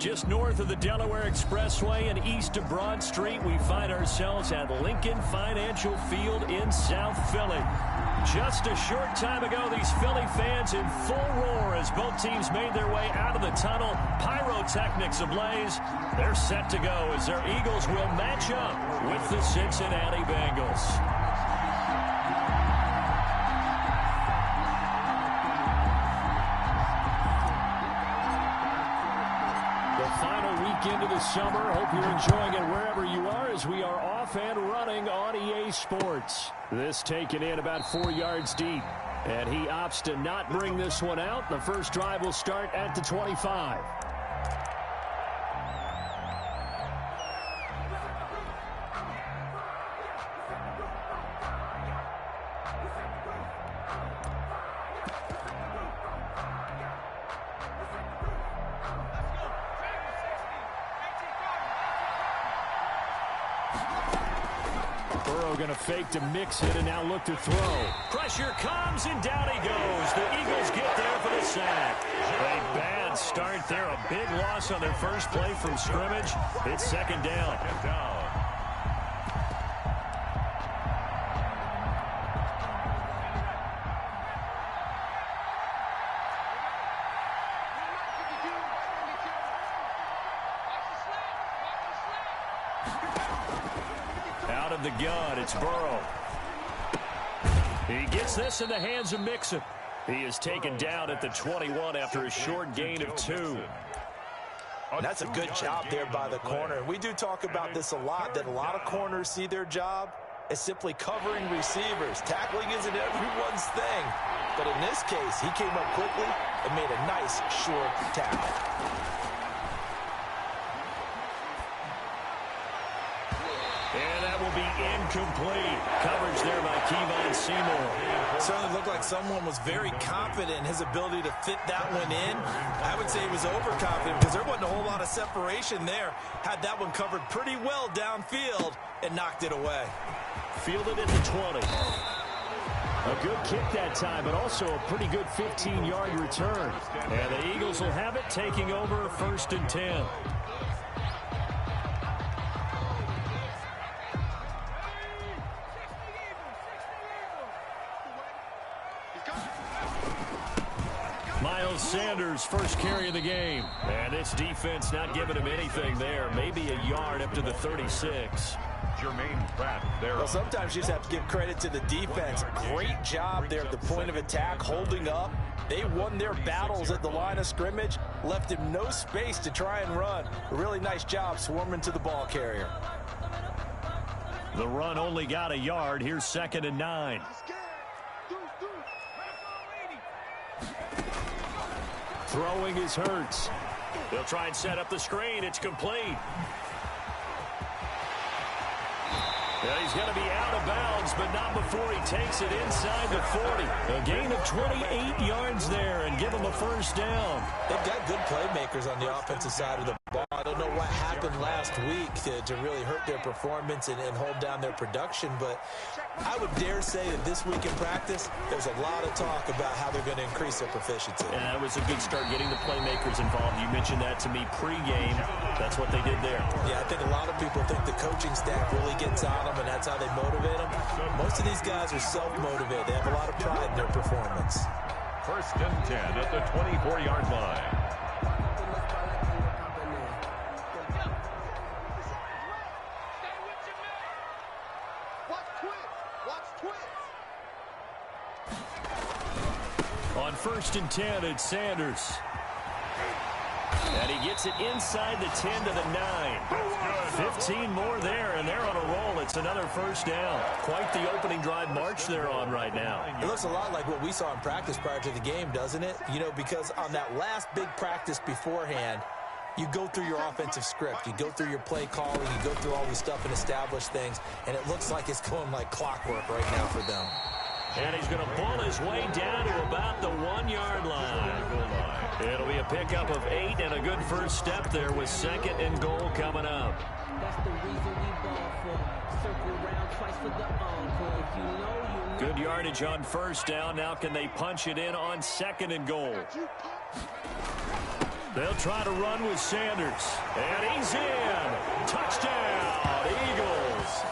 Just north of the Delaware Expressway and east of Broad Street, we find ourselves at Lincoln Financial Field in South Philly. Just a short time ago, these Philly fans in full roar as both teams made their way out of the tunnel. Pyrotechnics ablaze. They're set to go as their Eagles will match up with the Cincinnati Bengals. Into the summer. Hope you're enjoying it wherever you are as we are off and running on EA Sports. This taken in about 4 yards deep. And he opts to not bring this one out. The first drive will start at the 25. Going to fake to mix it and now look to throw. Pressure comes and down he goes. The Eagles get there for the sack. A bad start there. A big loss on their first play from scrimmage. It's second down. Out of the gun, it's Burrow. He gets this in the hands of Mixon. He is taken down at the 21 after a short gain of 2. That's a good job there by the corner. We do talk about this a lot, that a lot of corners see their job as simply covering receivers. Tackling isn't everyone's thing. But in this case, he came up quickly and made a nice short tackle. Incomplete. Coverage there by Kevon Seymour. Certainly looked like someone was very confident in his ability to fit that one in. I would say he was overconfident because there wasn't a whole lot of separation there. Had that one covered pretty well downfield and knocked it away. Fielded at the 20. A good kick that time, but also a pretty good 15-yard return. And the Eagles will have it, taking over 1st and 10. Sanders, first carry of the game. And this defense not giving him anything there. Maybe a yard up to the 36. Jermaine Pratt there. Well, sometimes you just have to give credit to the defense. Great job there at the point of attack, holding up. They won their battles at the line of scrimmage, left him no space to try and run. A really nice job swarming to the ball carrier. The run only got a yard. Here's 2nd and 9. Throwing is Hurts. They'll try and set up the screen. It's complete. Yeah, he's going to be out of bounds, but not before he takes it inside the 40. A gain of 28 yards there and give him a first down. They've got good playmakers on the offensive side of the ball. I don't know what happened last week to really hurt their performance and hold down their production, but I would dare say that this week in practice, there's a lot of talk about how they're going to increase their proficiency. Yeah, it was a good start getting the playmakers involved. You mentioned that to me pregame. That's what they did there. Yeah, I think a lot of people think the coaching staff really gets on them, and that's how they motivate them. Most of these guys are self-motivated. They have a lot of pride in their performance. 1st and 10 at the 24-yard line. On 1st and 10, it's Sanders. And he gets it inside the 10 to the 9. 15 more there, and they're on a roll. It's another first down. Quite the opening drive march they're on right now. It looks a lot like what we saw in practice prior to the game, doesn't it? You know, because on that last big practice beforehand, you go through your offensive script. You go through your play calling. You go through all this stuff and establish things, and it looks like it's going like clockwork right now for them. And he's going to pull his way down to about the 1-yard line. It'll be a pickup of 8 and a good first step there with 2nd and goal coming up. That's the reason we ball for. Circle around twice for the encore. If you know, Good yardage on first down. Now can they punch it in on 2nd and goal? They'll try to run with Sanders. And he's in. Touchdown, Eagles.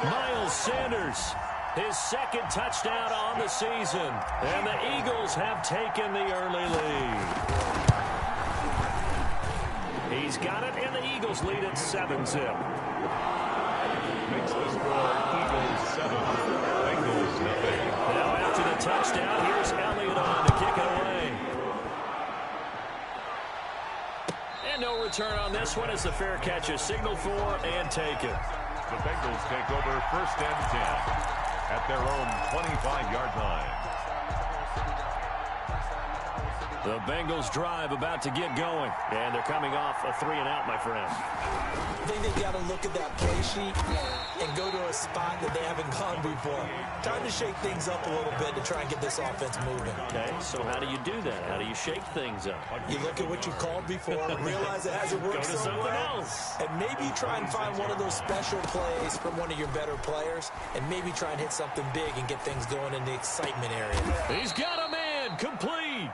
Miles Sanders, his second touchdown on the season. And the Eagles have taken the early lead. He's got it, and the Eagles lead at 7-zip. Makes the score Eagles 7, Bengals nothing. Now after the touchdown, here's Elliott on to kick it away. And no return on this one as the fair catch is signaled for and taken. The Bengals take over 1st and 10 at their own 25-yard line. The Bengals drive about to get going, and they're coming off a 3-and-out, my friend. I think they got to look at that play sheet and go to a spot that they haven't gone before. Time to shake things up a little bit to try and get this offense moving. Okay, so how do you do that? How do you shake things up? You look at what you called before, realize it hasn't worked Go to so something well, else. and maybe try and find one of those special plays from one of your better players, and maybe try and hit something big and get things going in the excitement area. He's got a man, complete.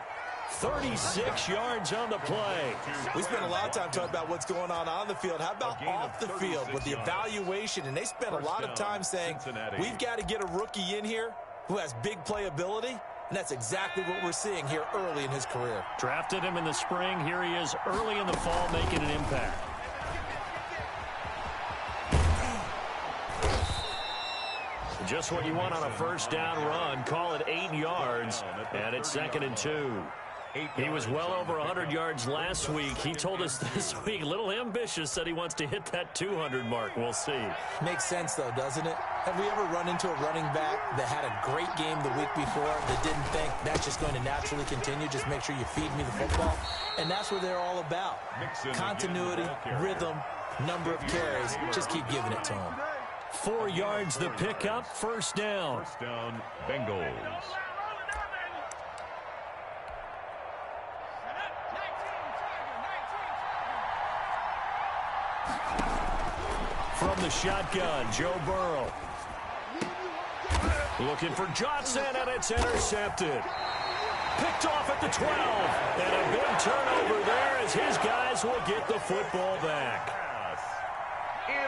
36 yards on the play. We spent a lot of time talking about what's going on the field. How about off the field with the evaluation? And they spent a lot of time saying, we've got to get a rookie in here who has big playability. And that's exactly what we're seeing here early in his career. Drafted him in the spring. Here he is early in the fall making an impact. Just what you want on a first down run. Call it 8 yards, and it's 2nd and 2. He was well over 100 yards last week. He told us this week, a little ambitious, that he wants to hit that 200 mark. We'll see. Makes sense, though, doesn't it? Have we ever run into a running back that had a great game the week before that didn't think that's just going to naturally continue? Just make sure you feed me the football. And that's what they're all about. Continuity, rhythm, number of carries. Just keep giving it to them. 4 yards the pickup, 1st down. 1st down, Bengals. From the shotgun, Joe Burrow. Looking for Johnson, and it's intercepted. Picked off at the 12. And a big turnover there as his guys will get the football back.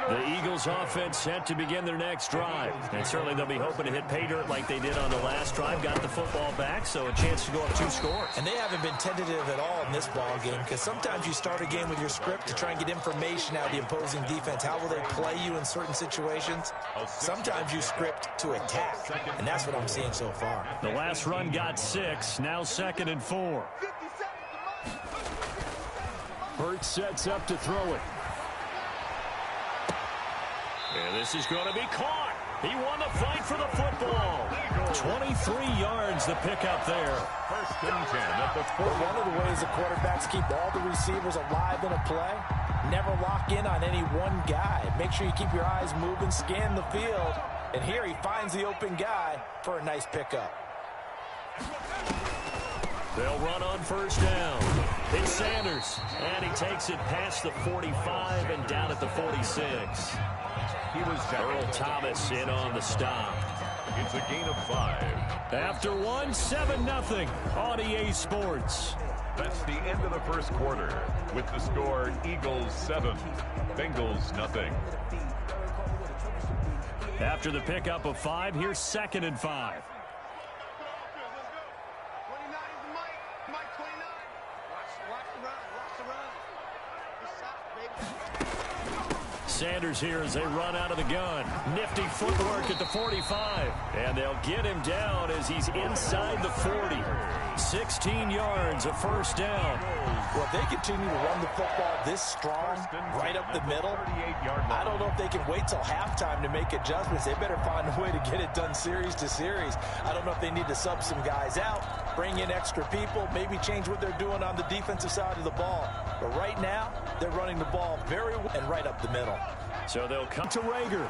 The Eagles offense set to begin their next drive. And certainly they'll be hoping to hit pay dirt like they did on the last drive. Got the football back, so a chance to go up 2 scores. And they haven't been tentative at all in this ball game, because sometimes you start a game with your script to try and get information out of the opposing defense. How will they play you in certain situations? Sometimes you script to attack, and that's what I'm seeing so far. The last run got 6, now 2nd and 4. Hurts sets up to throw it. And this is going to be caught. He won the fight for the football. 23 yards the pickup there. 1st and 10 at the 4. One of the ways the quarterbacks keep all the receivers alive in a play, never lock in on any one guy. Make sure you keep your eyes moving, scan the field. And here he finds the open guy for a nice pickup. They'll run on 1st down. It's Sanders. And he takes it past the 45 and down at the 46. He was Earl Thomas in on the stop. It's a gain of 5. After 1, 7-0 on EA Sports. That's the end of the 1st quarter with the score Eagles 7, Bengals nothing. After the pickup of 5, here's 2nd and 5. Sanders here as they run out of the gun. Nifty footwork at the 45. And they'll get him down as he's inside the 40. 16 yards, a 1st down. Well, if they continue to run the football this strong, right up the middle, I don't know if they can wait till halftime to make adjustments. They better find a way to get it done series to series. I don't know if they need to sub some guys out, bring in extra people, maybe change what they're doing on the defensive side of the ball. But right now, they're running the ball very well and right up the middle. So they'll come to Rager.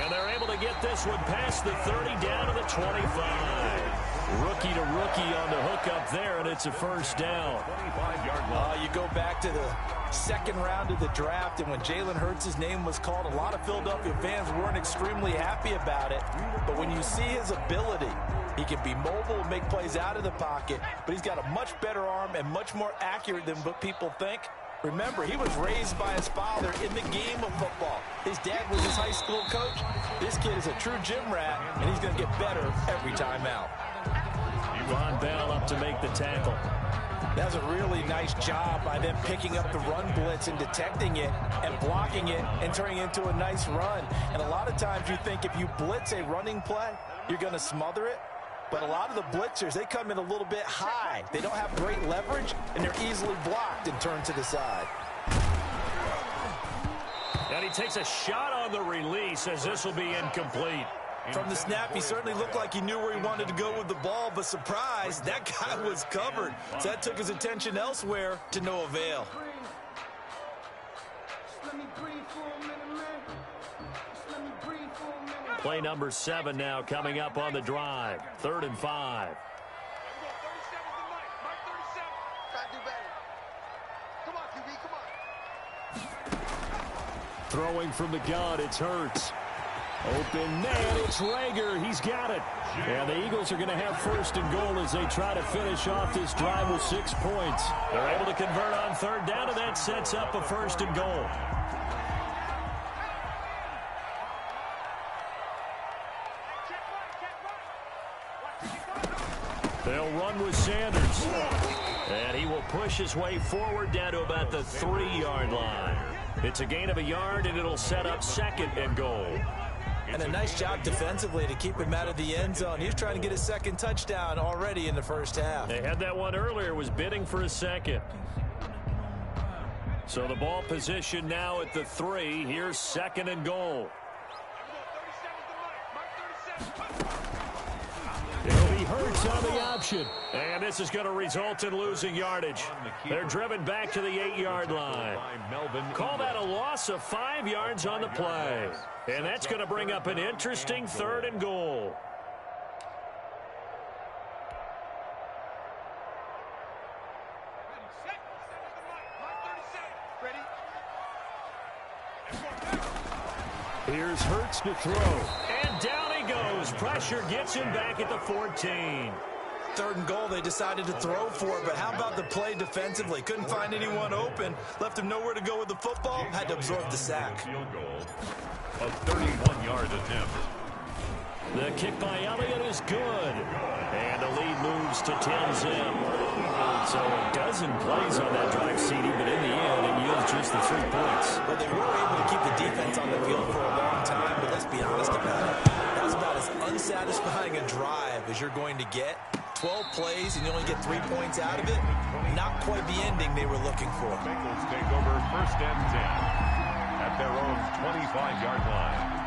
And they're able to get this one past the 30 down to the 25. Rookie to rookie on the hook up there, and it's a 1st down. 25-yard line. You go back to the 2nd round of the draft, and when Jalen Hurts' name was called, a lot of Philadelphia fans weren't extremely happy about it. But when you see his ability He can be mobile, make plays out of the pocket, but he's got a much better arm and much more accurate than what people think. Remember, he was raised by his father in the game of football. His dad was his high school coach. This kid is a true gym rat, and he's going to get better every time out. Ron Bell up to make the tackle. That's a really nice job by them picking up the run blitz and detecting it and blocking it and turning it into a nice run. And a lot of times you think if you blitz a running play, you're going to smother it. But a lot of the blitzers, they come in a little bit high. They don't have great leverage, and they're easily blocked and turned to the side. And he takes a shot on the release as this will be incomplete. From the snap, he certainly looked like he knew where he wanted to go with the ball, but surprise, that guy was covered. So that took his attention elsewhere to no avail. Play number 7 now coming up on the drive. 3rd and 5. Throwing from the gun, it's Hurts. Open man, it's Rager. He's got it. And the Eagles are going to have 1st and goal as they try to finish off this drive with 6 points. They're able to convert on 3rd down, and that sets up a 1st and goal. They'll run with Sanders. And he will push his way forward down to about the 3-yard line. It's a gain of a yard, and it'll set up 2nd and goal. And a nice job defensively to keep him out of the end zone. He was trying to get his 2nd touchdown already in the first half. They had that one earlier, was bidding for a 2nd. So the ball position now at the 3. Here's 2nd and goal. It'll be Hurts on the option. And this is going to result in losing yardage. They're driven back to the 8-yard line. Call that a loss of 5 yards on the play. And that's going to bring up an interesting 3rd and goal. Here's Hurts to throw. And down he goes. Pressure gets him back at the 14. 3rd and goal, they decided to throw for it, but how about the play defensively? Couldn't find anyone open, left him nowhere to go with the football, had to absorb the sack. Field goal, a 31-yard attempt. The kick by Elliott is good. And the lead moves to 10-zip. So a dozen plays on that drive, CD, but in the end, it yields just the 3 points. Well, they were able to keep the defense on the field for a long time, but let's be honest about it. That was about as unsatisfying a drive as you're going to get. 12 plays and you only get 3 points out of it. Not quite the ending they were looking for. Bengals take over 1st and 10 at their own 25-yard line.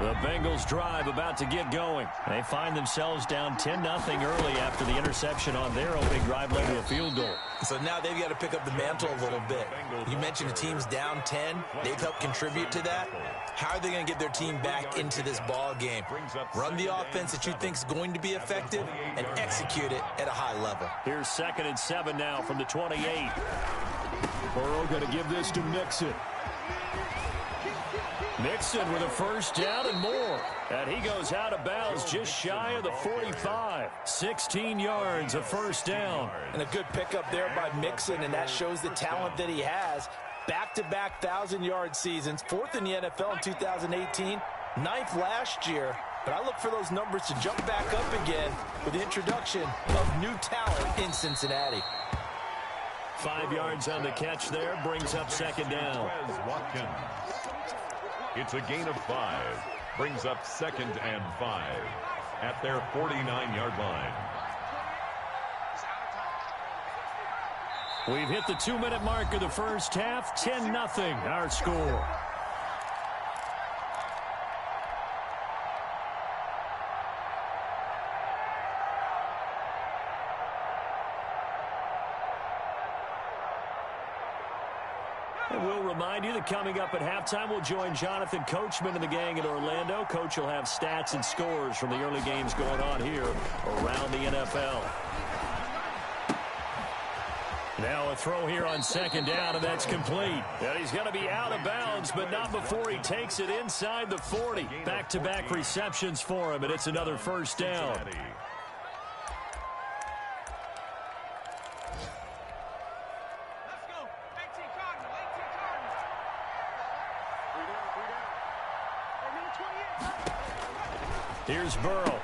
The Bengals drive about to get going. They find themselves down 10-0 early after the interception on their opening drive led to a field goal. So now they've got to pick up the mantle a little bit. You mentioned the team's down 10. They've helped contribute to that. How are they going to get their team back into this ball game? Run the offense that you think is going to be effective and execute it at a high level. Here's 2nd and 7 now from the 28. Burrow going to give this to Mixon. Mixon with a 1st down and more. And he goes out of bounds just shy of the 45. 16 yards, a 1st down. And a good pickup there by Mixon, and that shows the talent that he has. Back-to-back 1,000-yard seasons, 4th in the NFL in 2018, 9th last year. But I look for those numbers to jump back up again with the introduction of new talent in Cincinnati. 5 yards on the catch there, brings up 2nd down. Watkins. It's a gain of 5. Brings up 2nd and 5 at their 49-yard line. We've hit the 2-minute mark of the first half. 10-0 our score. And we'll remind you that coming up at halftime, we'll join Jonathan Coachman and the gang in Orlando. Coach will have stats and scores from the early games going on here around the NFL. Now a throw here on second down, and that's complete. And he's going to be out of bounds, but not before he takes it inside the 40. Back-to-back receptions for him, and it's another first down. Here's Burrow.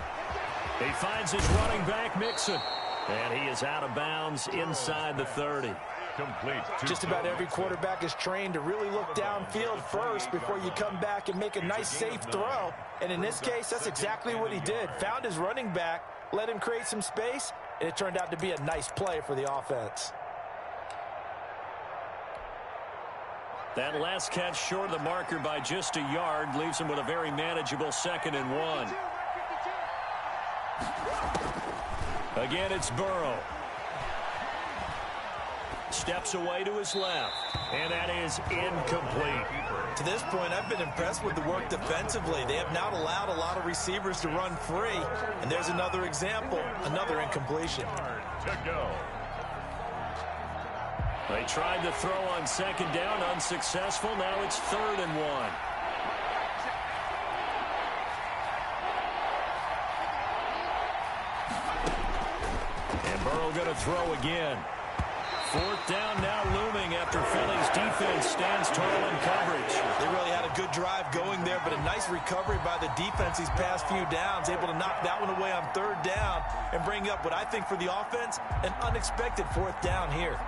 He finds his running back, Mixon. And he is out of bounds inside the 30. Complete. Just about every quarterback is trained to really look downfield first before you come back and make a nice, safe throw. And in this case, that's exactly what he did. Found his running back, let him create some space, and it turned out to be a nice play for the offense. That last catch short of the marker by just a yard leaves him with a very manageable 2nd and 1. Again, it's Burrow. Steps away to his left, and that is incomplete. To this point, I've been impressed with the work defensively. They have not allowed a lot of receivers to run free, and there's another example, another incompletion. To go. They tried to throw on second down, unsuccessful. Now it's 3rd and 1. And Burrow going to throw again. 4th down now looming after Philly's defense stands tall in coverage. They really had a good drive going there, but a nice recovery by the defense these past few downs, able to knock that one away on 3rd down and bring up what I think for the offense, an unexpected 4th down here.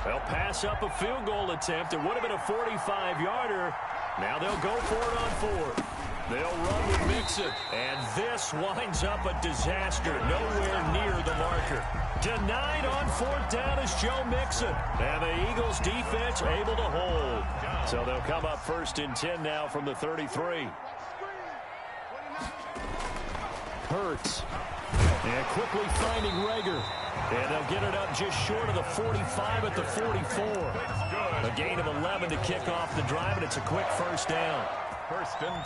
They'll pass up a field goal attempt. It would have been a 45-yarder. Now they'll go for it on 4th. They'll run with Mixon. And this winds up a disaster. Nowhere near the marker. Denied on 4th down is Joe Mixon. And the Eagles defense able to hold. So they'll come up 1st and 10 now from the 33. Hurts. And quickly finding Rager. And they'll get it up just short of the 45 at the 44. A gain of 11 to kick off the drive, and it's a quick 1st down.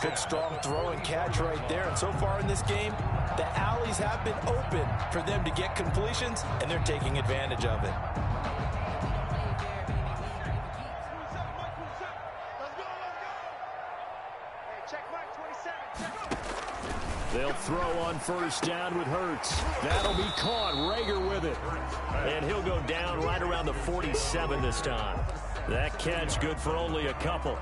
Good strong throw and catch right there. And so far in this game, the alleys have been open for them to get completions, and they're taking advantage of it. They'll throw on 1st down with Hurts. That'll be caught. Rager with it. And he'll go down right around the 47 this time. That catch good for only a couple.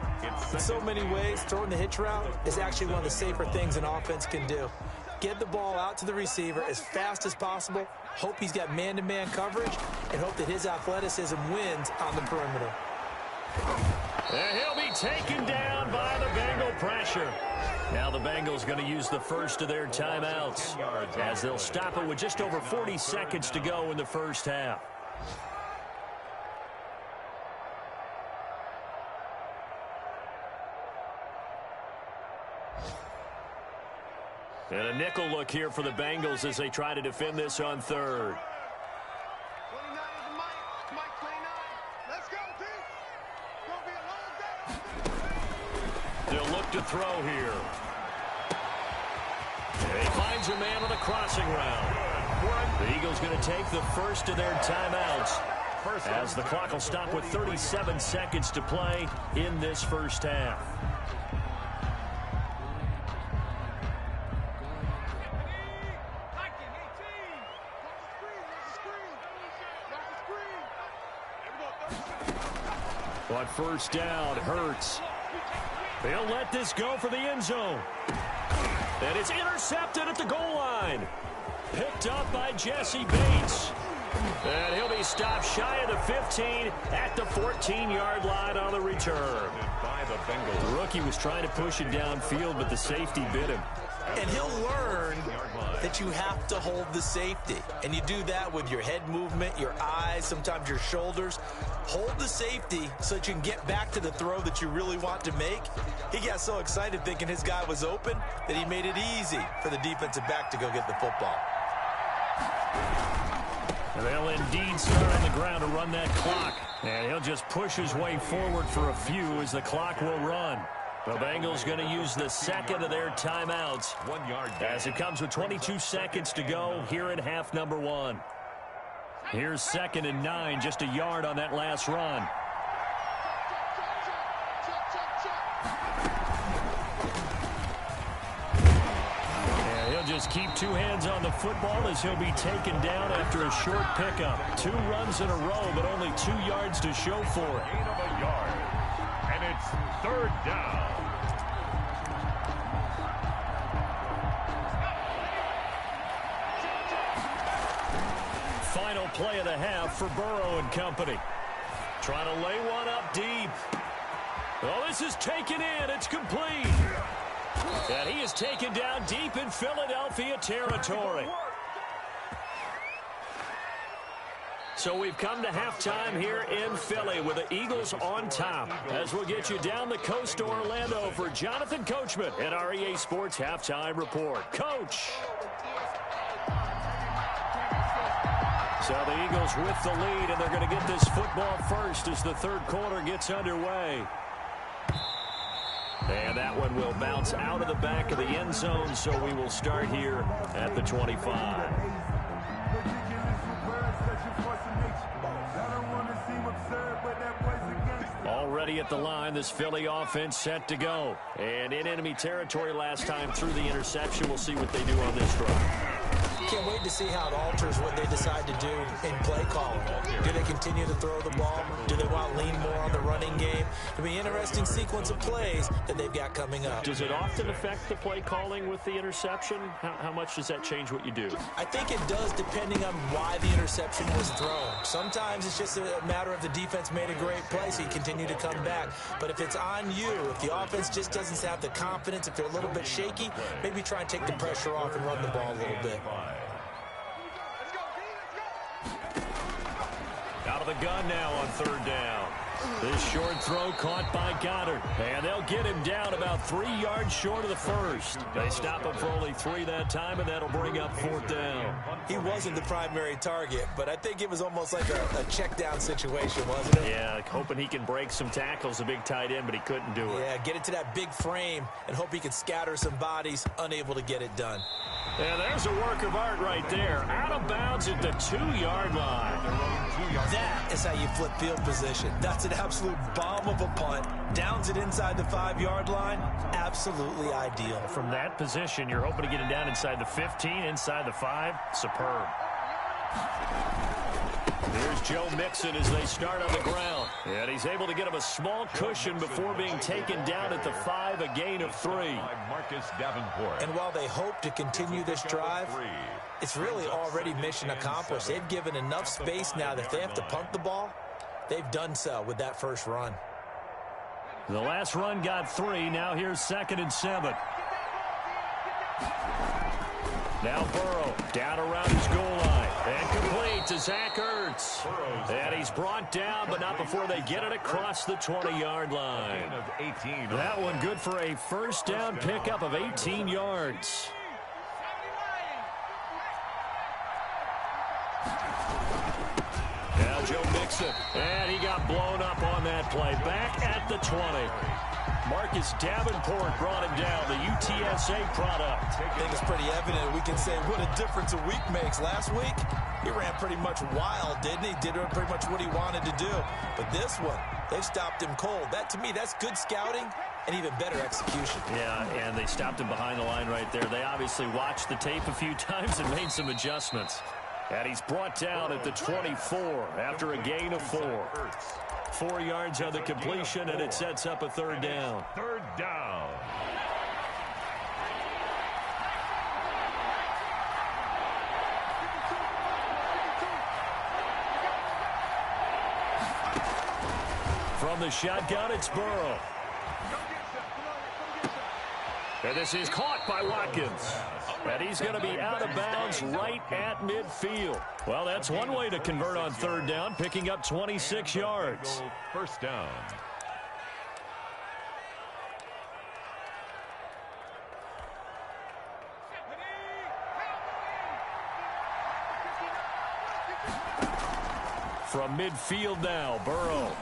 In so many ways, throwing the hitch route is actually one of the safer things an offense can do. Get the ball out to the receiver as fast as possible, hope he's got man-to-man coverage, and hope that his athleticism wins on the perimeter. And he'll be taken down by the Bengal pressure. Now the Bengals going to use the first of their timeouts as they'll stop it with just over 40 seconds to go in the first half. And a nickel look here for the Bengals as they try to defend this on 3rd. They'll look to throw here. And he finds a man on a crossing route. The Eagles going to take the first of their timeouts as the clock will stop with 37 seconds to play in this first half. On 1st down, Hurts. They'll let this go for the end zone. And it's intercepted at the goal line. Picked up by Jesse Bates. And he'll be stopped shy of the 15 at the 14-yard line on the return. The rookie was trying to push it downfield, but the safety bit him. And he'll learn that you have to hold the safety. And you do that with your head movement, your eyes, sometimes your shoulders. Hold the safety so that you can get back to the throw that you really want to make. He got so excited thinking his guy was open that he made it easy for the defensive back to go get the football. And they'll indeed start on the ground to run that clock. And he'll just push his way forward for a few as the clock will run. The Bengals going to use the second of their timeouts 1 yard as it comes with 22 seconds to go here in half number 1. Here's 2nd and 9, just a yard on that last run. And he'll just keep two hands on the football as he'll be taken down after a short pickup. 2 runs in a row, but only 2 yards to show for it. Gain of a yard. And it's 3rd down. Final play of the half for Burrow and company. Trying to lay one up deep. Oh, this is taken in. It's complete. And he is taken down deep in Philadelphia territory. So we've come to halftime here in Philly with the Eagles on top. As we'll get you down the coast to Orlando for Jonathan Coachman at our EA Sports Halftime Report. Coach. So the Eagles with the lead, and they're going to get this football first as the 3rd quarter gets underway. And that one will bounce out of the back of the end zone, so we will start here at the 25. Already at the line, this Philly offense set to go. And in enemy territory last time through the interception. We'll see what they do on this drive. Can't wait to see how it alters what they decide to do in play calling. Do they continue to throw the ball? Do they want to lean more on the running game? It'll be an interesting sequence of plays that they've got coming up. Does it often affect the play calling with the interception? How much does that change what you do? I think it does, depending on why the interception was thrown. Sometimes it's just a matter of the defense made a great play, so you continue to come back. But if it's on you, if the offense just doesn't have the confidence, if they're a little bit shaky, maybe try and take the pressure off and run the ball a little bit. Out of the gun now on 3rd down. This short throw caught by Goddard. And they'll get him down about 3 yards short of the first. They stop him for only 3 that time, and that'll bring up 4th down. He wasn't the primary target, but I think it was almost like a check down situation, wasn't it? Yeah, hoping he can break some tackles, a big tight end, but he couldn't do it. Yeah, get it to that big frame and hope he can scatter some bodies, unable to get it done. Yeah, there's a work of art right there. Out of bounds at the 2-yard line. That is how you flip field position. That's an absolute bomb of a punt. Downs it inside the 5-yard line. Absolutely ideal. From that position, you're hoping to get it down inside the 15, inside the 5. Superb. Here's Joe Mixon as they start on the ground. And he's able to get him a small cushion before being taken down at the 5, a gain of 3. Marcus Davenport. And while they hope to continue this drive, it's really already mission accomplished. They've given enough space now that if they have to punt the ball, they've done so with that first run. The last run got 3. Now here's 2nd and 7. Now Burrow down around his goal line. And complete to Zach Ertz. And he's brought down, but not before they get it across the 20-yard line. That one good for a first down pickup of 18 yards. Now Joe Mixon. And he got blown up on that play. Back at the 20. Marcus Davenport brought him down, the UTSA product. I think it's pretty evident. We can say what a difference a week makes. Last week, he ran pretty much wild, didn't he? Did pretty much what he wanted to do. But this one, they've stopped him cold. That, to me, that's good scouting and even better execution. Yeah, and they stopped him behind the line right there. They obviously watched the tape a few times and made some adjustments. And he's brought down at the 24 after a gain of 4. 4 yards on the completion, and it sets up a 3rd down. 3rd down. From the shotgun, it's Burrow. And this is caught by Watkins. And he's going to be out of bounds right at midfield. Well, that's one way to convert on 3rd down, picking up 26 yards. First down. From midfield now, Burrow.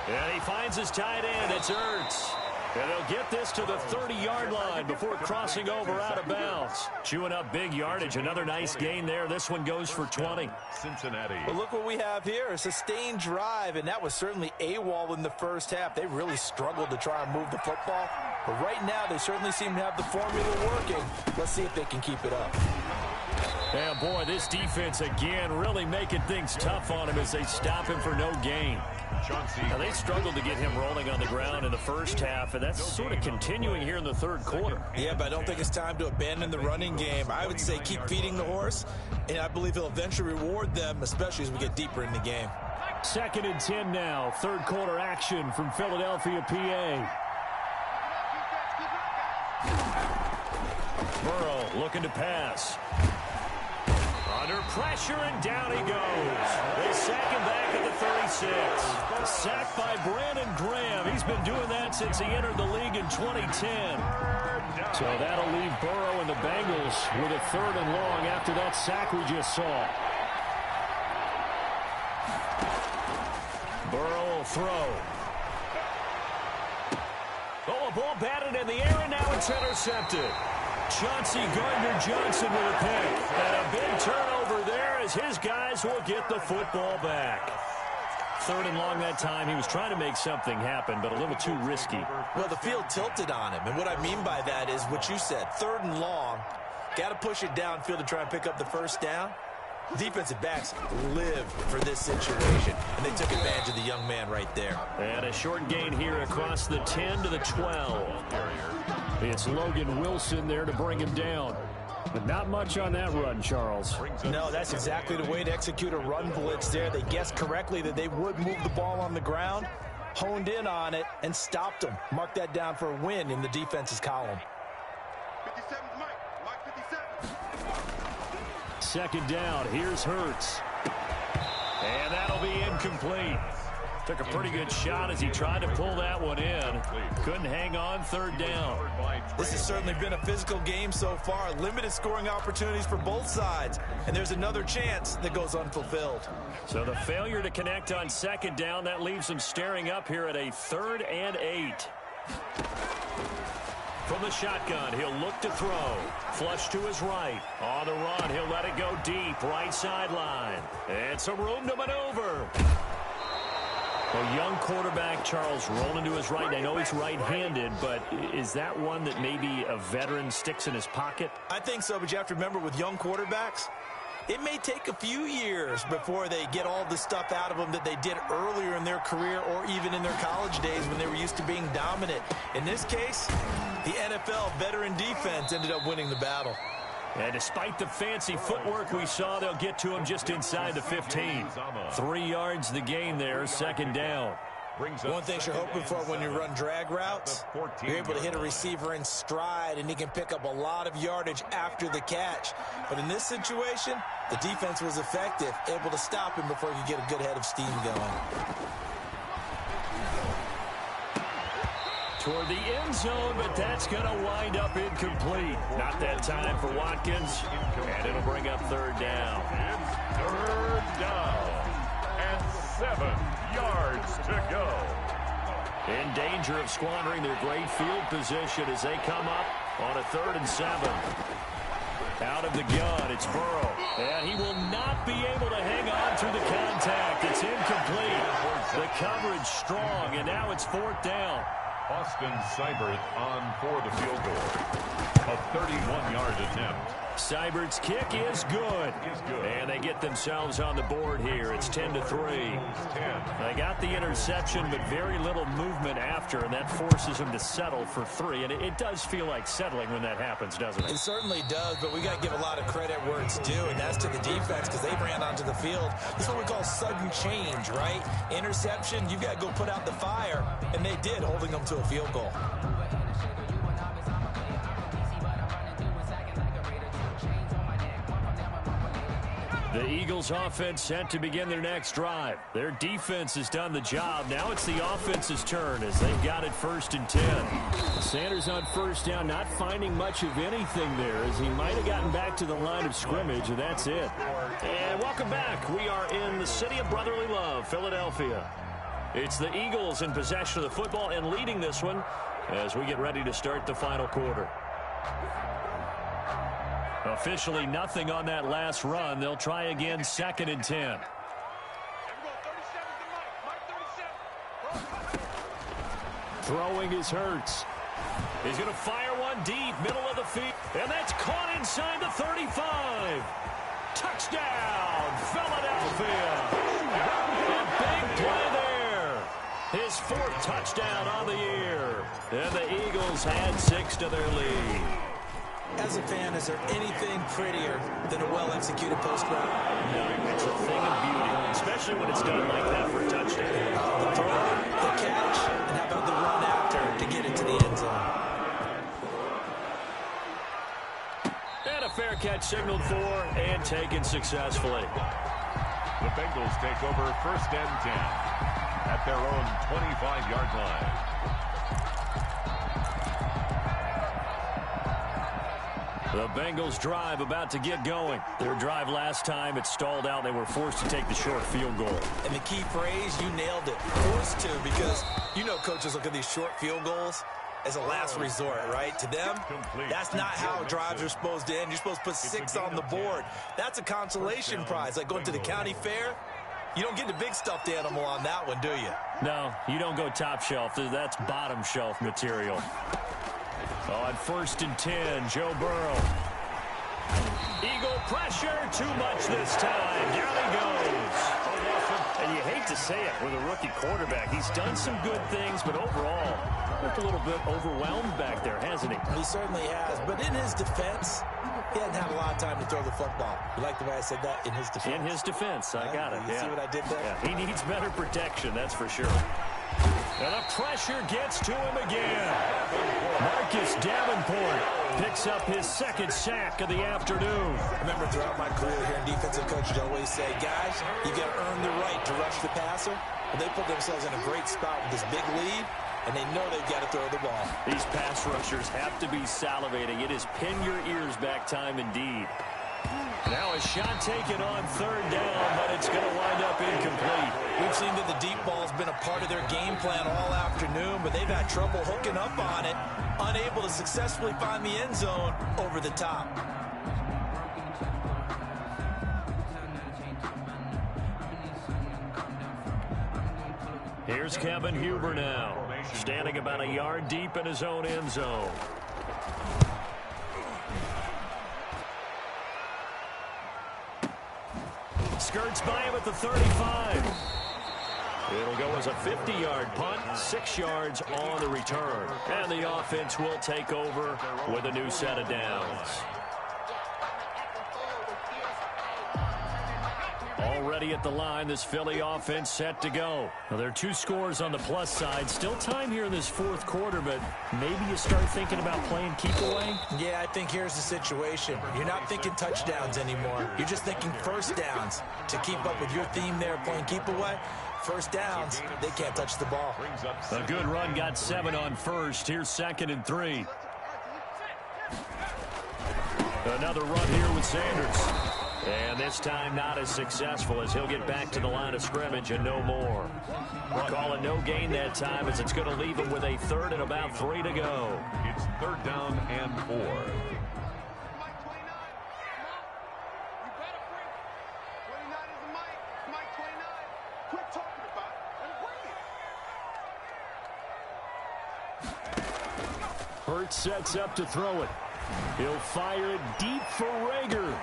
And he finds his tight end. It's Ertz. And they'll get this to the 30-yard line before crossing over out of bounds. Chewing up big yardage. Another nice gain there. This one goes for 20. Cincinnati. Well, look what we have here. A sustained drive, and that was certainly AWOL in the first half. They really struggled to try and move the football. But right now, they certainly seem to have the formula working. Let's see if they can keep it up. And, boy, this defense, again, really making things tough on him as they stop him for no gain. Now, they struggled to get him rolling on the ground in the first half, and that's sort of continuing here in the third quarter. Yeah, but I don't think it's time to abandon the running game. I would say keep feeding the horse, and I believe he'll eventually reward them, especially as we get deeper in the game. 2nd and 10 now. Third quarter action from Philadelphia, PA. Burrow looking to pass. Under pressure, and down he goes. They sack him back at the 36. Sacked by Brandon Graham. He's been doing that since he entered the league in 2010. So that'll leave Burrow and the Bengals with a 3rd and long after that sack we just saw. Burrow will throw. Oh, a ball batted in the air, and now it's intercepted. Chauncey Gardner-Johnson with a pick. And a big turnover there as his guys will get the football back. 3rd and long that time. He was trying to make something happen, but a little too risky. Well, the field tilted on him, and what I mean by that is what you said. 3rd and long. Got to push it downfield to try and pick up the first down. Defensive backs lived for this situation, and they took advantage of the young man right there. And a short gain here across the 10 to the 12. It's Logan Wilson there to bring him down. But not much on that run, Charles. No, that's exactly the way to execute a run blitz there. They guessed correctly that they would move the ball on the ground, honed in on it, and stopped them. Mark that down for a win in the defense's column. 57, Mike 57. 2nd down. Here's Hurts. And that'll be incomplete. Took a pretty good shot as he tried to pull that one in. Couldn't hang on. 3rd down. This has certainly been a physical game so far. Limited scoring opportunities for both sides. And there's another chance that goes unfulfilled. So the failure to connect on 2nd down, that leaves them staring up here at a 3rd and 8. From the shotgun, he'll look to throw. Flush to his right. On the run, he'll let it go deep. Right sideline. And some room to maneuver. A young quarterback, Charles, rolling to his right. I know he's right-handed, but is that one that maybe a veteran sticks in his pocket? I think so, but you have to remember with young quarterbacks, it may take a few years before they get all the stuff out of them that they did earlier in their career or even in their college days when they were used to being dominant. In this case, the NFL veteran defense ended up winning the battle. And despite the fancy footwork we saw, they'll get to him just inside the 15. 3 yards the gain there, 2nd down. One thing you're hoping for when you run drag routes, you're able to hit a receiver in stride, and he can pick up a lot of yardage after the catch. But in this situation, the defense was effective, able to stop him before he could get a good head of steam going. Toward the end zone, but that's going to wind up incomplete. Not that time for Watkins, and it'll bring up 3rd down. It's 3rd down and 7 yards to go. In danger of squandering their great field position as they come up on a 3rd and 7. Out of the gun, it's Burrow, and he will not be able to hang on through the contact. It's incomplete. The coverage strong, and now it's 4th down. Austin Seibert on for the field goal. A 31-yard attempt. Seibert's kick is good. And they get themselves on the board here. It's 10-3. They got the interception, but very little movement after, and that forces them to settle for 3. And it does feel like settling when that happens, doesn't it? It certainly does, but we got to give a lot of credit where it's due, and that's to the defense because they ran onto the field. This is what we call sudden change, right? Interception, you've got to go put out the fire, and they did, holding them to a field goal. The Eagles offense set to begin their next drive. Their defense has done the job. Now it's the offense's turn as they've got it 1st and 10. Sanders on 1st down, not finding much of anything there as he might have gotten back to the line of scrimmage, and that's it. And welcome back. We are in the city of brotherly love, Philadelphia. It's the Eagles in possession of the football and leading this one as we get ready to start the final quarter. Officially nothing on that last run. They'll try again, 2nd and 10. Throwing is Hurts. He's going to fire one deep, middle of the field. And that's caught inside the 35. Touchdown, Philadelphia. A big play there. His 4th touchdown on the year. And the Eagles add 6 to their lead. As a fan, is there anything prettier than a well-executed post route? No, it's a thing of beauty, especially when it's done like that for a touchdown. The throw, the catch, and how about the run after to get into the end zone? And a fair catch signaled for and taken successfully. The Bengals take over 1st and 10 at their own 25-yard line. The Bengals drive about to get going. Their drive last time, it stalled out. They were forced to take the short field goal. And the key phrase, you nailed it. Forced to, because you know coaches look at these short field goals as a last resort, right? To them, that's not how drives are supposed to end. You're supposed to put 6 on the board. That's a consolation prize. Like going to the county fair, you don't get the big stuffed animal on that one, do you? No, you don't go top shelf. That's bottom shelf material. On 1st and 10, Joe Burrow. Eagle pressure, too much this time. Down he goes. And you hate to say it with a rookie quarterback. He's done some good things, but overall, looked a little bit overwhelmed back there, hasn't he? He certainly has. But in his defense, he hadn't had a lot of time to throw the football. You like the way I said that? In his defense. In his defense. I got it. You see what I did there? Yeah, he needs better protection, that's for sure. And the pressure gets to him again. Marcus Davenport picks up his 2nd sack of the afternoon. I remember throughout my career here in defensive coaches always say, guys, you got to earn the right to rush the passer. And they put themselves in a great spot with this big lead, and they know they've got to throw the ball. These pass rushers have to be salivating. It is pin your ears back time indeed. Now a shot taken on 3rd down, but it's going to wind up incomplete. We've seen that the deep ball's been a part of their game plan all afternoon, but they've had trouble hooking up on it, unable to successfully find the end zone over the top. Here's Kevin Huber now, standing about a yard deep in his own end zone. Skirts by him at the 35. It'll go as a 50-yard punt, 6 yards on the return. And the offense will take over with a new set of downs. Already at the line, this Philly offense set to go. Now, there are 2 scores on the plus side. Still time here in this 4th quarter, but maybe you start thinking about playing keep away? Yeah, I think here's the situation. You're not thinking touchdowns anymore. You're just thinking 1st downs. To keep up with your theme there, playing keep away, 1st downs, they can't touch the ball. A good run, got 7 on 1st. Here's 2nd and 3. Another run here with Sanders. And this time not as successful as he'll get back to the line of scrimmage and no more. We're calling no gain that time as it's going to leave him with a 3rd and about 3 to go. It's 3rd down and 4. Hurts sets up to throw it. He'll fire it deep for Rager.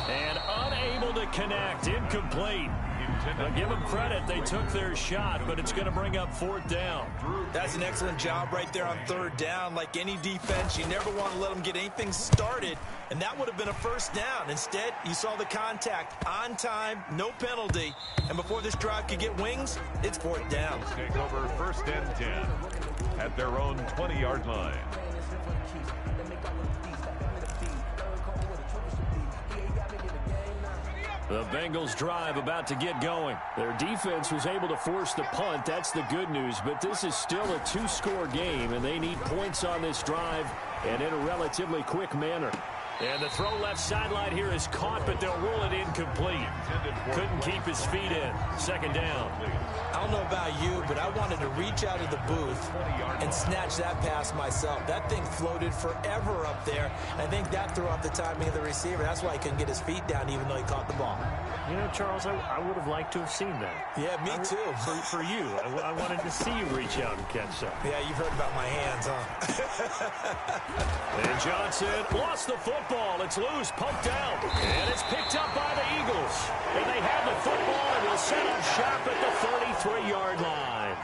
And unable to connect. Incomplete. Now give them credit. They took their shot, but it's going to bring up 4th down. That's an excellent job right there on 3rd down. Like any defense, you never want to let them get anything started, and that would have been a 1st down. Instead, you saw the contact on time, no penalty, and before this drive could get wings, it's 4th down. Take over 1st and 10 at their own 20-yard line. The Bengals drive about to get going. Their defense was able to force the punt. That's the good news, but this is still a 2-score game, and they need points on this drive and in a relatively quick manner. And the throw left sideline here is caught, but they'll rule it incomplete. Couldn't keep his feet in. Second down. I don't know about you, but I wanted to reach out of the booth and snatch that pass myself. That thing floated forever up there. I think that threw off the timing of the receiver. That's why he couldn't get his feet down even though he caught the ball. You know, Charles, I would have liked to have seen that. Yeah, me too. For you. I wanted to see you reach out and catch something. Yeah, you've heard about my hands, huh? And Johnson lost the football. It's loose, poked out. And it's picked up by the Eagles. And they have the football and will set up shop at the 33-yard line.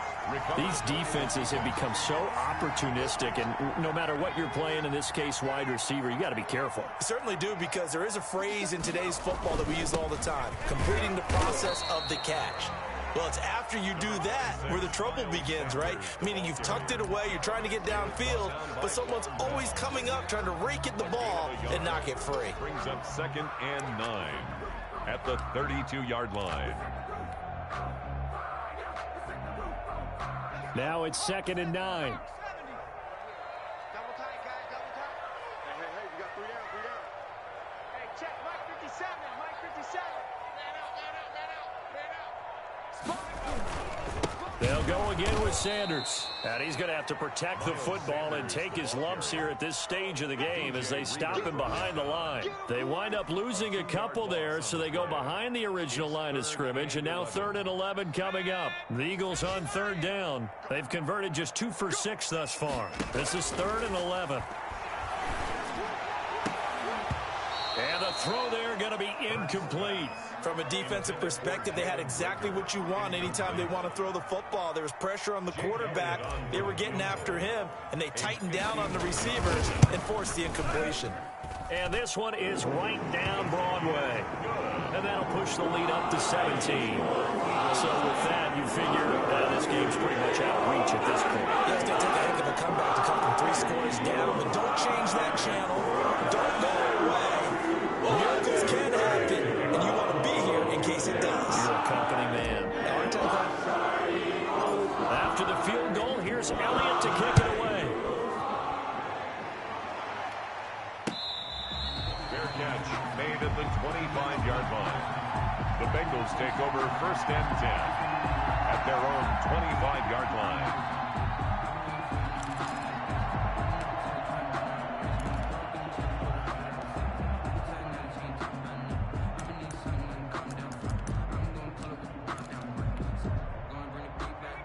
These defenses have become so opportunistic, and no matter what you're playing, in this case wide receiver, you got to be careful. Certainly do, because there is a phrase in today's football that we use all the time: completing the process of the catch. Well, it's after you do that where the trouble begins, right? Meaning you've tucked it away, you're trying to get downfield, but someone's always coming up trying to rake at the ball and knock it free. Brings up 2nd and 9 at the 32-yard line. Now it's 2nd and 9. Double tight, guys, double tight. Hey, we got 3 down, 3 down. Hey, check, Mike 57, Mike 57. Man out. They'll go again with Sanders. And he's going to have to protect the football and take his lumps here at this stage of the game as they stop him behind the line. They wind up losing a couple there, so they go behind the original line of scrimmage, and now 3rd and 11 coming up. The Eagles on 3rd down. They've converted just 2 for 6 thus far. This is 3rd and 11. And the throw there going to be incomplete. From a defensive perspective, they had exactly what you want anytime they want to throw the football. There was pressure on the quarterback. They were getting after him, and they tightened down on the receivers and forced the incompletion. And this one is right down Broadway. And that'll push the lead up to 17. So with that, you figure this game's pretty much out of reach at this point. Yeah, it's going to take a heck of a comeback to come from 3 scores down. But don't change that channel. Don't go away. Miracles can happen, and you want to be here in case it does. You're a company man. After the field goal, here's Elliott to kick it away. Fair catch made at the 25-yard line. The Bengals take over 1st and 10 at their own 25-yard line.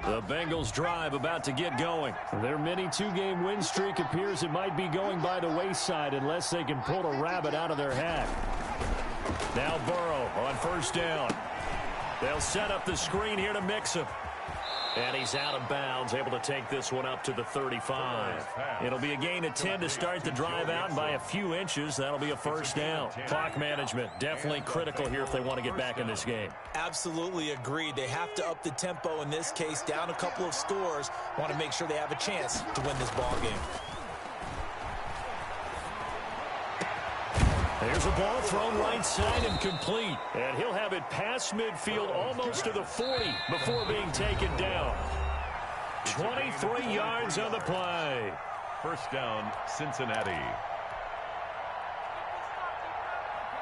The Bengals drive about to get going. Their mini 2-game win streak appears it might be going by the wayside unless they can pull a rabbit out of their hat. Now Burrow on 1st down. They'll set up the screen here to mix him. And he's out of bounds, able to take this one up to the 35. It'll be a gain of 10 to start the drive out, and by a few inches, that'll be a 1st down. Clock management, definitely critical here if they want to get back in this game. Absolutely agreed. They have to up the tempo in this case, down a couple of scores. Want to make sure they have a chance to win this ball game. There's a ball thrown right side and complete. And he'll have it past midfield almost to the 40 before being taken down. 23 yards on the play. 1st down, Cincinnati.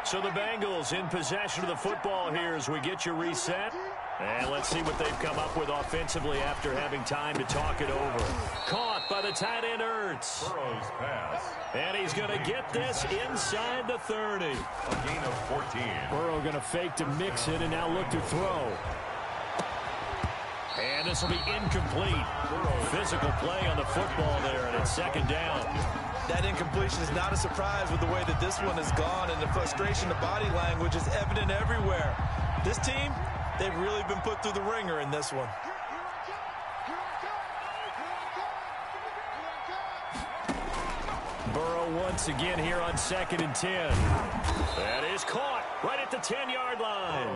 So the Bengals in possession of the football here as we get you reset. And let's see what they've come up with offensively after having time to talk it over. Caught by the tight end Ertz. Burrow's pass. And he's going to get this inside the 30. A gain of 14. Burrow going to fake to mix it and now look to throw. And this will be incomplete. Physical play on the football there, and it's 2nd down. That incompletion is not a surprise with the way that this one has gone, and the frustration, the body language is evident everywhere. This team, they've really been put through the ringer in this one. Burrow once again here on 2nd and 10. That is caught right at the 10-yard line.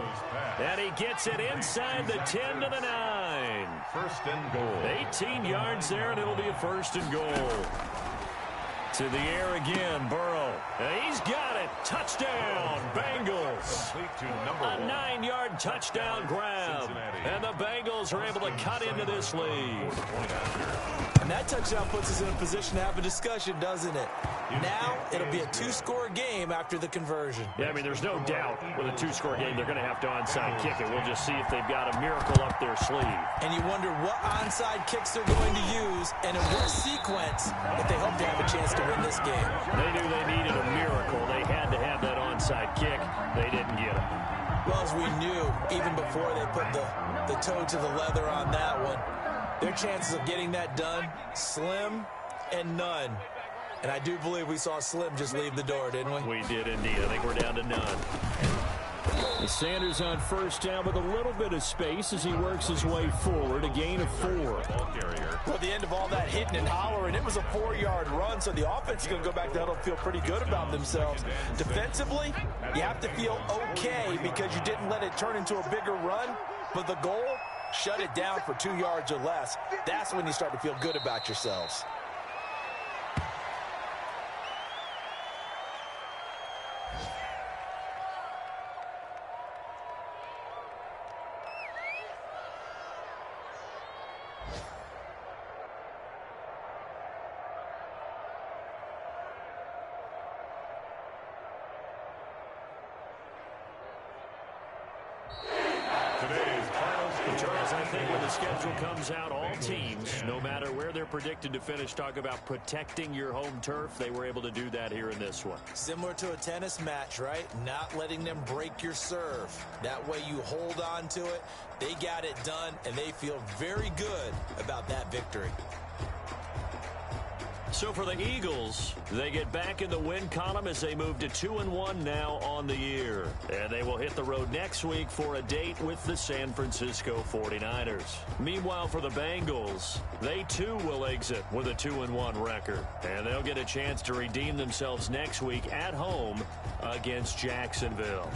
And he gets it inside the 10 to the 9. 1st and goal. 18 yards there, and it'll be a 1st and goal. To the air again, Burrow. And he's got it. Touchdown, Bengals. Complete to number 1. A 9-yard touchdown grab. Cincinnati. And the Bengals are able to cut into this lead. And that touchdown puts us in a position to have a discussion, doesn't it? Now it'll be a 2-score game after the conversion. Yeah, I mean, there's no doubt with a 2-score game, they're going to have to onside kick it. We'll just see if they've got a miracle up their sleeve. And you wonder what onside kicks they're going to use and in what sequence if they hope to have a chance to win this game. They knew they needed a miracle. They had to have that onside kick. They didn't get it. Well, as we knew, even before they put the toe to the leather on that one, their chances of getting that done, slim and none. And I do believe we saw Slim just leave the door, didn't we? We did indeed. I think we're down to none. And Sanders on first down with a little bit of space as he works his way forward. A gain of 4. Ball carrier. Well, at the end of all that hitting and hollering, it was a 4-yard run, so the offense is going to go back to huddle and feel pretty good about themselves. Defensively, you have to feel okay because you didn't let it turn into a bigger run, but the goal, shut it down for 2 yards or less. That's when you start to feel good about yourselves. Charles, I think when the schedule comes out, all teams, no matter where they're predicted to finish, talk about protecting your home turf. They were able to do that here in this one. Similar to a tennis match, right? Not letting them break your serve. That way you hold on to it. They got it done, and they feel very good about that victory. So for the Eagles, they get back in the win column as they move to 2-1 now on the year. And they will hit the road next week for a date with the San Francisco 49ers. Meanwhile, for the Bengals, they too will exit with a 2-1 record. And they'll get a chance to redeem themselves next week at home against Jacksonville.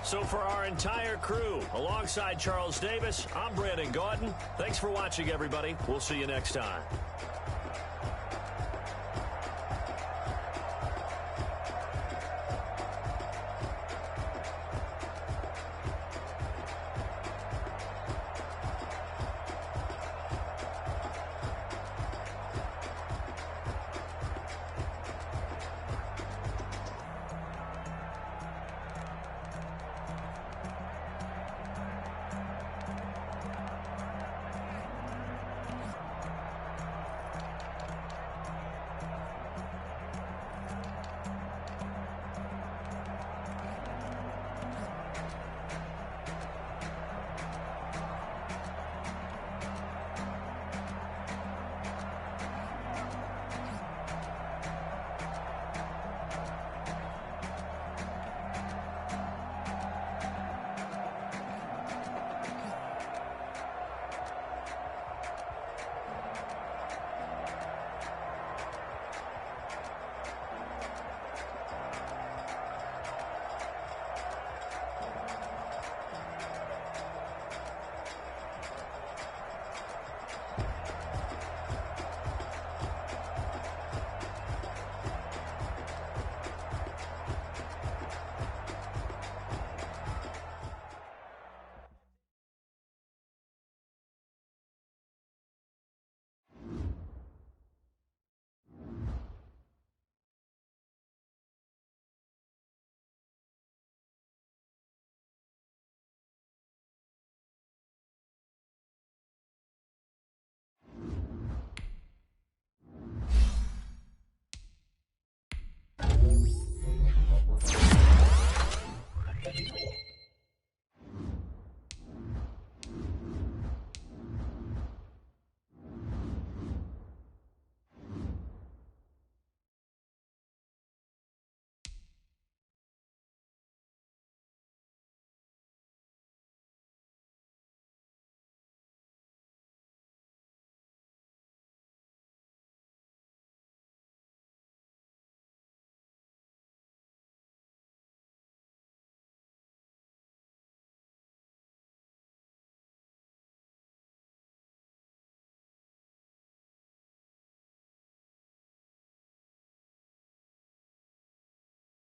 So for our entire crew, alongside Charles Davis, I'm Brandon Gaudin. Thanks for watching, everybody. We'll see you next time.